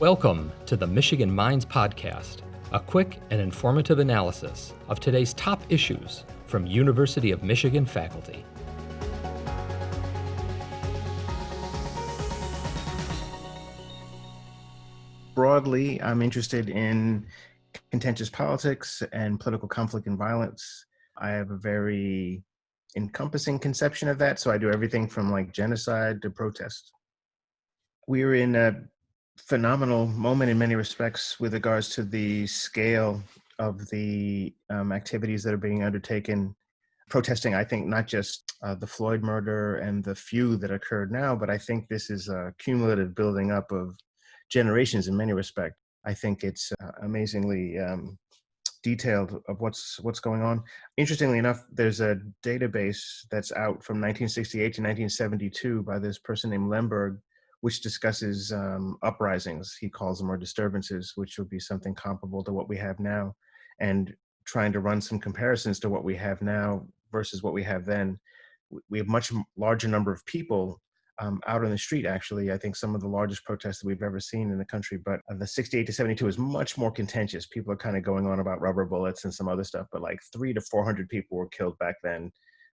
Welcome to the Michigan Minds Podcast, a quick and informative analysis of today's top issues from University of Michigan faculty. Broadly, I'm interested in contentious politics and political conflict and violence. I have a very encompassing conception of that, so I do everything from like genocide to protest. We're in a phenomenal moment in many respects with regards to the scale of the activities that are being undertaken. Protesting, I think, not just the Floyd murder and the few that occurred now, but I think this is a cumulative building up of generations in many respects. I think it's amazingly detailed of what's going on. Interestingly enough, there's a database that's out from 1968 to 1972 by this person named Lemberg, which discusses uprisings, he calls them, or disturbances, which would be something comparable to what we have now, and trying to run some comparisons to what we have now versus what we have then. We have much larger number of people out on the street, actually. I think some of the largest protests that we've ever seen in the country, but the 68 to 72 is much more contentious. People are kind of going on about rubber bullets and some other stuff, but like 300 to 400 people were killed back then.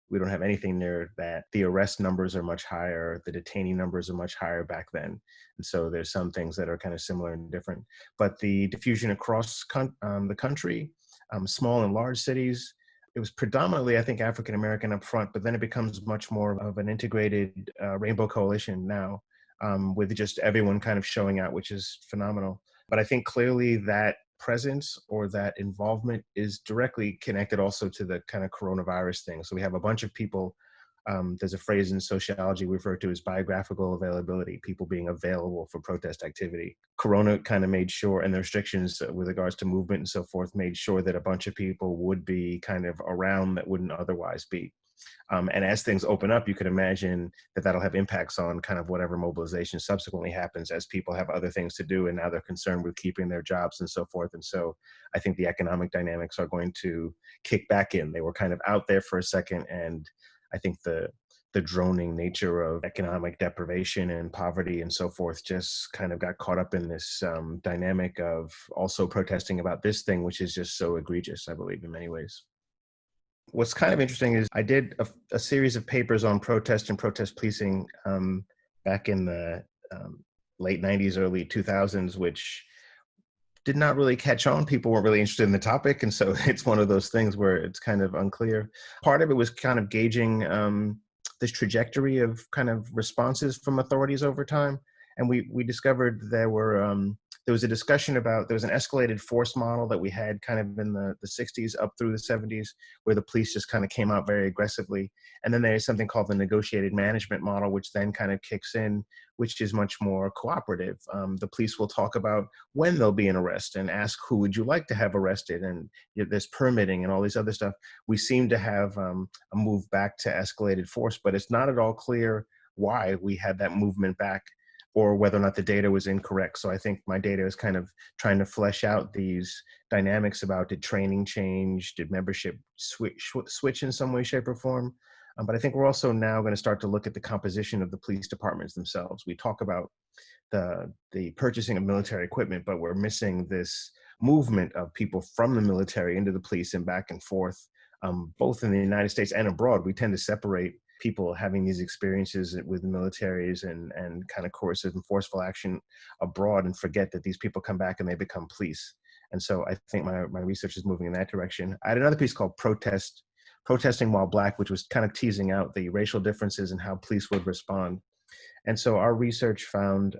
We don't have anything near that. The arrest numbers are much higher. The detainee numbers are much higher back then. And so there's some things that are kind of similar and different. But the diffusion across the country, small and large cities, it was predominantly, I think, African-American up front, but then it becomes much more of an integrated rainbow coalition now, with just everyone kind of showing out, which is phenomenal. But I think clearly that presence or that involvement is directly connected also to the kind of coronavirus thing. So we have a bunch of people. There's a phrase in sociology referred to as biographical availability, people being available for protest activity. Corona kind of made sure, and the restrictions with regards to movement and so forth, made sure that a bunch of people would be kind of around that wouldn't otherwise be. And as things open up, you could imagine that that'll have impacts on kind of whatever mobilization subsequently happens as people have other things to do and now they're concerned with keeping their jobs and so forth. And so I think the economic dynamics are going to kick back in. They were kind of out there for a second, and I think the droning nature of economic deprivation and poverty and so forth just kind of got caught up in this dynamic of also protesting about this thing, which is just so egregious, I believe, in many ways. What's kind of interesting is I did a series of papers on protest and protest policing back in the late 90s, early 2000s, which did not really catch on. People weren't really interested in the topic. And so it's one of those things where it's kind of unclear. Part of it was kind of gauging this trajectory of kind of responses from authorities over time. And we discovered there was a discussion about, there was an escalated force model that we had kind of in the 60s up through the 70s, where the police just kind of came out very aggressively. And then there's something called the negotiated management model, which then kind of kicks in, which is much more cooperative. The police will talk about when there'll be an arrest and ask, who would you like to have arrested? And there's permitting and all these other stuff. We seem to have a move back to escalated force, but it's not at all clear why we had that movement back, or whether or not the data was incorrect. So I think my data is kind of trying to flesh out these dynamics about, did training change? Did membership switch in some way, shape, or form? But I think we're also now going to start to look at the composition of the police departments themselves. We talk about the purchasing of military equipment, but we're missing this movement of people from the military into the police and back and forth, both in the United States and abroad. We tend to separate people having these experiences with the militaries and kind of coercive and forceful action abroad and forget that these people come back and they become police. And so I think my research is moving in that direction. I had another piece called Protesting While Black, which was kind of teasing out the racial differences and how police would respond. And so our research found,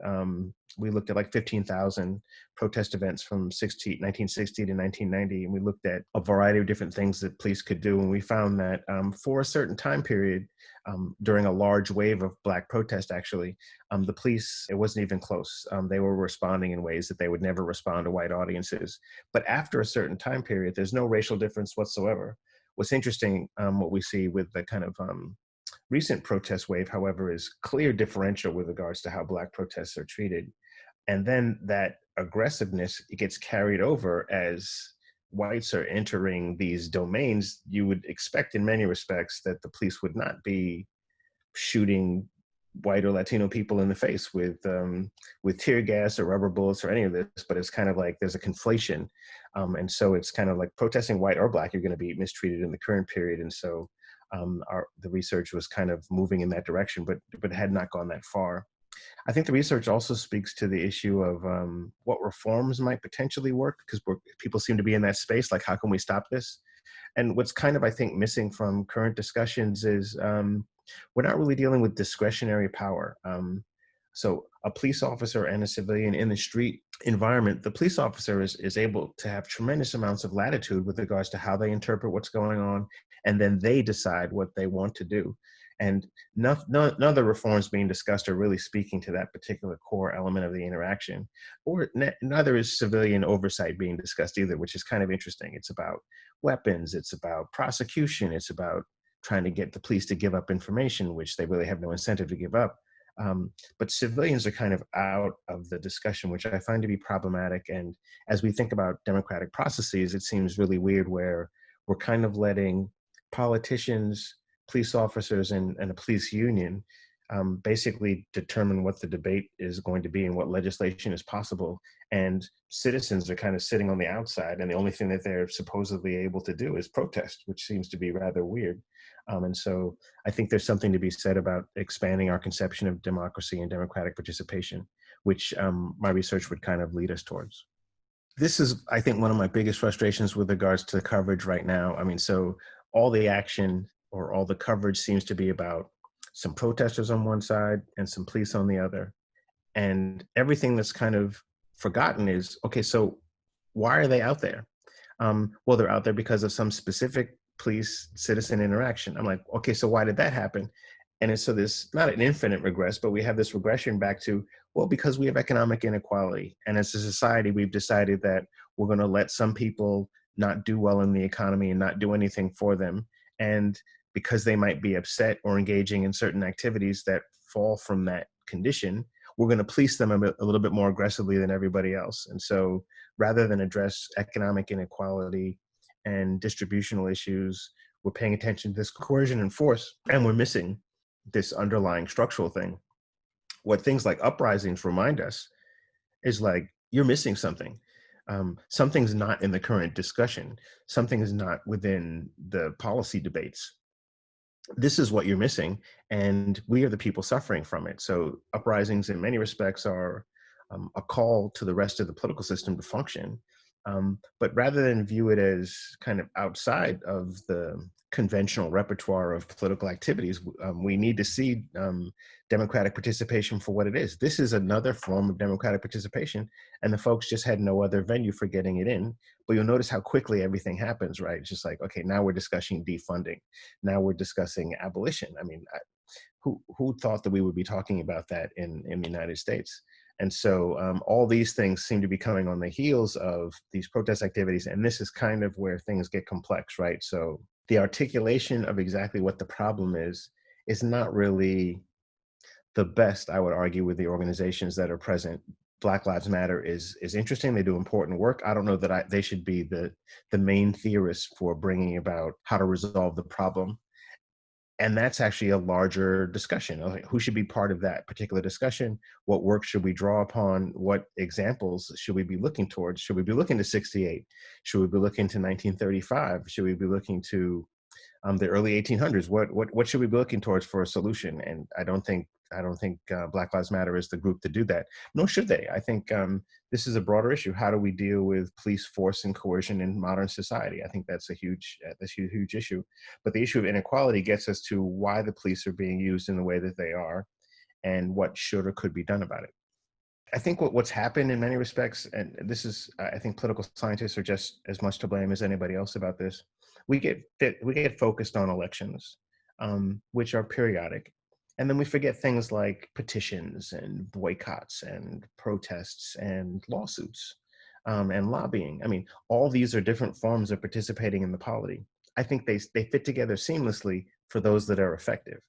we looked at like 15,000 protest events from 1960 to 1990, and we looked at a variety of different things that police could do. And we found that for a certain time period, during a large wave of Black protest, actually, the police, it wasn't even close. They were responding in ways that they would never respond to white audiences. But after a certain time period, there's no racial difference whatsoever. What's interesting, what we see with the kind of recent protest wave, however, is clear differential with regards to how Black protests are treated. And then that aggressiveness, it gets carried over as whites are entering these domains. You would expect in many respects that the police would not be shooting white or Latino people in the face with tear gas or rubber bullets or any of this, but it's kind of like there's a conflation, and so it's kind of like protesting white or black, you're going to be mistreated in the current period, and so the research was kind of moving in that direction, but had not gone that far. I think the research also speaks to the issue of what reforms might potentially work because people seem to be in that space. Like, how can we stop this? And what's kind of, I think, missing from current discussions is we're not really dealing with discretionary power. So a police officer and a civilian in the street environment, the police officer is able to have tremendous amounts of latitude with regards to how they interpret what's going on, and then they decide what they want to do. And none of the reforms being discussed are really speaking to that particular core element of the interaction, or neither is civilian oversight being discussed either, which is kind of interesting. It's about weapons, it's about prosecution, it's about trying to get the police to give up information, which they really have no incentive to give up. But civilians are kind of out of the discussion, which I find to be problematic. And as we think about democratic processes, it seems really weird where we're kind of letting politicians, police officers, and a police union basically determine what the debate is going to be and what legislation is possible. And citizens are kind of sitting on the outside, and the only thing that they're supposedly able to do is protest, which seems to be rather weird. And so I think there's something to be said about expanding our conception of democracy and democratic participation, which my research would kind of lead us towards. This is, I think, one of my biggest frustrations with regards to coverage right now. I mean, so all the action or all the coverage seems to be about some protesters on one side and some police on the other. And everything that's kind of forgotten is, okay, so why are they out there? Well, they're out there because of some specific police citizen interaction. I'm like, okay, so why did that happen? And it's so this, not an infinite regress, but we have this regression back to, well, because we have economic inequality. And as a society, we've decided that we're going to let some people not do well in the economy and not do anything for them. And because they might be upset or engaging in certain activities that fall from that condition, we're going to police them a little bit more aggressively than everybody else. And so rather than address economic inequality and distributional issues, we're paying attention to this coercion and force, and we're missing this underlying structural thing. What things like uprisings remind us is like, you're missing something. Something's not in the current discussion. Something is not within the policy debates. This is what you're missing, and we are the people suffering from it. So uprisings in many respects are a call to the rest of the political system to function. But rather than view it as kind of outside of the conventional repertoire of political activities, we need to see democratic participation for what it is. This is another form of democratic participation, and the folks just had no other venue for getting it in. But you'll notice how quickly everything happens, right? It's just like, okay, now we're discussing defunding. Now we're discussing abolition. I mean, who thought that we would be talking about that in the United States? And so all these things seem to be coming on the heels of these protest activities. And this is kind of where things get complex, right? So the articulation of exactly what the problem is not really the best, I would argue, with the organizations that are present. Black Lives Matter is interesting. They do important work. I don't know that they should be the main theorists for bringing about how to resolve the problem. And that's actually a larger discussion. Like, who should be part of that particular discussion? What work should we draw upon? What examples should we be looking towards? Should we be looking to 68? Should we be looking to 1935? Should we be looking to the early 1800s? What should we be looking towards for a solution? And I don't think Black Lives Matter is the group to do that. Nor should they. I think this is a broader issue. How do we deal with police force and coercion in modern society? I think that's a huge issue. But the issue of inequality gets us to why the police are being used in the way that they are, and what should or could be done about it. I think what's happened in many respects, and this is, I think political scientists are just as much to blame as anybody else about this. We get focused on elections, which are periodic, and then we forget things like petitions and boycotts and protests and lawsuits and lobbying. I mean, all these are different forms of participating in the polity. I think they fit together seamlessly for those that are effective.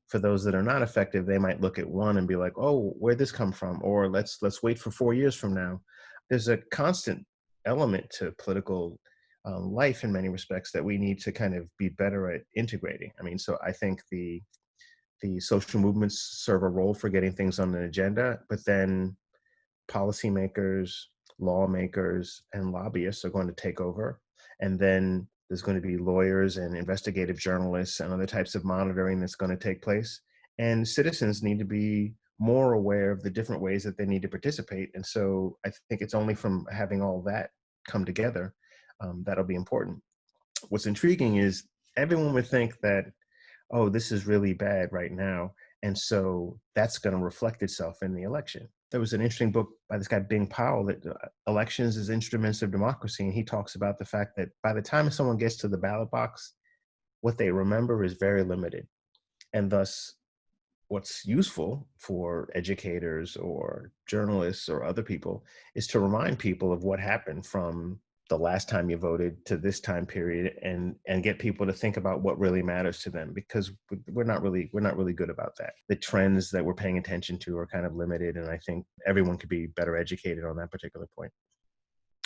For those that are not effective, they might look at one and be like, "Oh, where'd this come from?" Or let's wait for 4 years from now. There's a constant element to political life in many respects that we need to kind of be better at integrating. I mean, so I think the social movements serve a role for getting things on an agenda, but then policymakers, lawmakers, and lobbyists are going to take over. And then there's going to be lawyers and investigative journalists and other types of monitoring that's going to take place. And citizens need to be more aware of the different ways that they need to participate. And so I think it's only from having all that come together that'll be important. What's intriguing is everyone would think that, oh, this is really bad right now. And so that's going to reflect itself in the election. There was an interesting book by this guy, Bing Powell, that elections as instruments of democracy. And he talks about the fact that by the time someone gets to the ballot box, what they remember is very limited. And thus, what's useful for educators or journalists or other people is to remind people of what happened from the last time you voted to this time period, and get people to think about what really matters to them, because we're not really good about that. The trends that we're paying attention to are kind of limited, and I think everyone could be better educated on that particular point.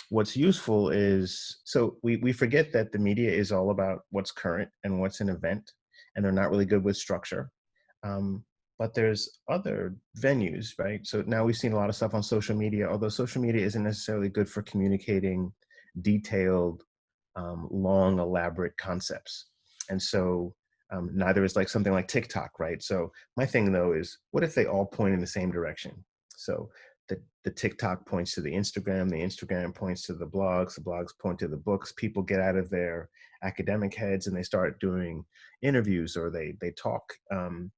What's useful is, so we forget that the media is all about what's current and what's an event, and they're not really good with structure. But there's other venues, right? So now we've seen a lot of stuff on social media, although social media isn't necessarily good for communicating detailed, long, elaborate concepts. And so neither is like something like TikTok, right? So my thing though is, what if they all point in the same direction? So the TikTok points to the Instagram points to the blogs point to the books. People get out of their academic heads and they start doing interviews, or they talk, and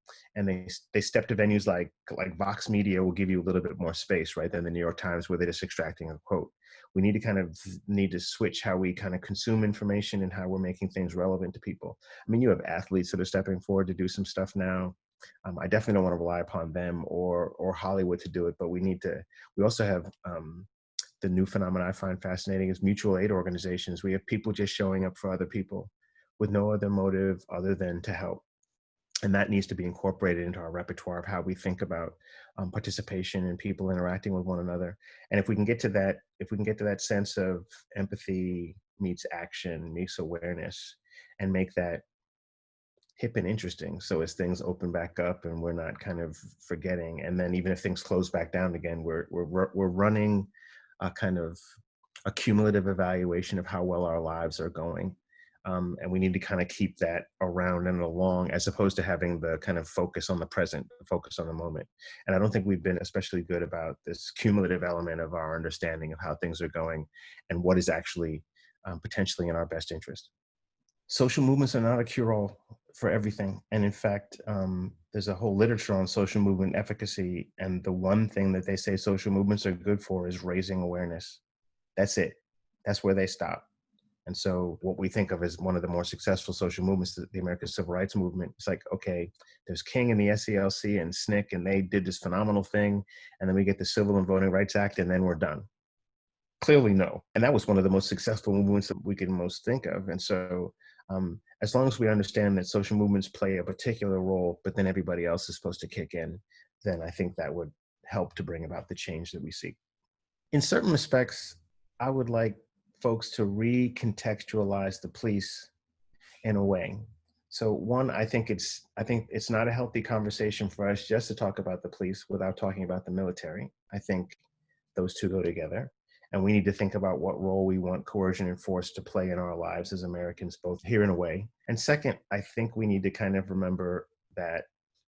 they step to venues like Vox Media will give you a little bit more space, right, than the New York Times, where they're just extracting a quote. We need to switch how we kind of consume information and how we're making things relevant to people. I mean, you have athletes that are stepping forward to do some stuff now. I definitely don't want to rely upon them or Hollywood to do it, but we also have the new phenomenon I find fascinating is mutual aid organizations. We have people just showing up for other people with no other motive other than to help. And that needs to be incorporated into our repertoire of how we think about participation and people interacting with one another. And if we can get to that sense of empathy meets action, meets awareness, and make that hip and interesting, so as things open back up and we're not kind of forgetting, and then even if things close back down again, we're running a kind of a cumulative evaluation of how well our lives are going. And we need to kind of keep that around and along, as opposed to having the kind of focus on the present, focus on the moment. And I don't think we've been especially good about this cumulative element of our understanding of how things are going and what is actually potentially in our best interest. Social movements are not a cure-all for everything. And in fact, there's a whole literature on social movement efficacy. And the one thing that they say social movements are good for is raising awareness. That's it. That's where they stop. And so what we think of as one of the more successful social movements, the American Civil Rights Movement, it's like, okay, there's King and the SCLC and SNCC, and they did this phenomenal thing. And then we get the Civil and Voting Rights Act, and then we're done. Clearly, no. And that was one of the most successful movements that we can most think of. And so as long as we understand that social movements play a particular role, but then everybody else is supposed to kick in, then I think that would help to bring about the change that we seek. In certain respects, I would like folks to recontextualize the police in a way. So one, I think it's not a healthy conversation for us just to talk about the police without talking about the military. I think those two go together. And we need to think about what role we want coercion and force to play in our lives as Americans, both here and away. And second, I think we need to kind of remember that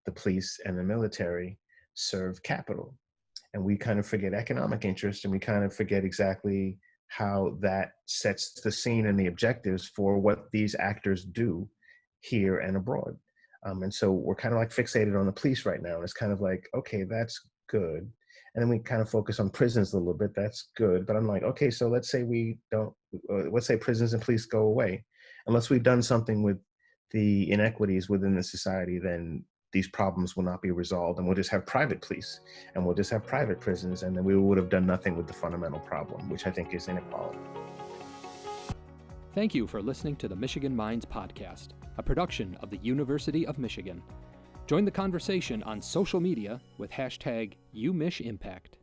the police and the military serve capital. And we kind of forget economic interest, and we kind of forget exactly how that sets the scene and the objectives for what these actors do here and abroad. And so we're kind of like fixated on the police right now. And it's kind of like, okay, that's good. And then we kind of focus on prisons a little bit. That's good. But I'm like, okay, so let's say let's say prisons and police go away. Unless we've done something with the inequities within the society, then these problems will not be resolved, and we'll just have private police and we'll just have private prisons, and then we would have done nothing with the fundamental problem, which I think is inequality. Thank you for listening to the Michigan Minds podcast, a production of the University of Michigan. Join the conversation on social media with #UMichImpact.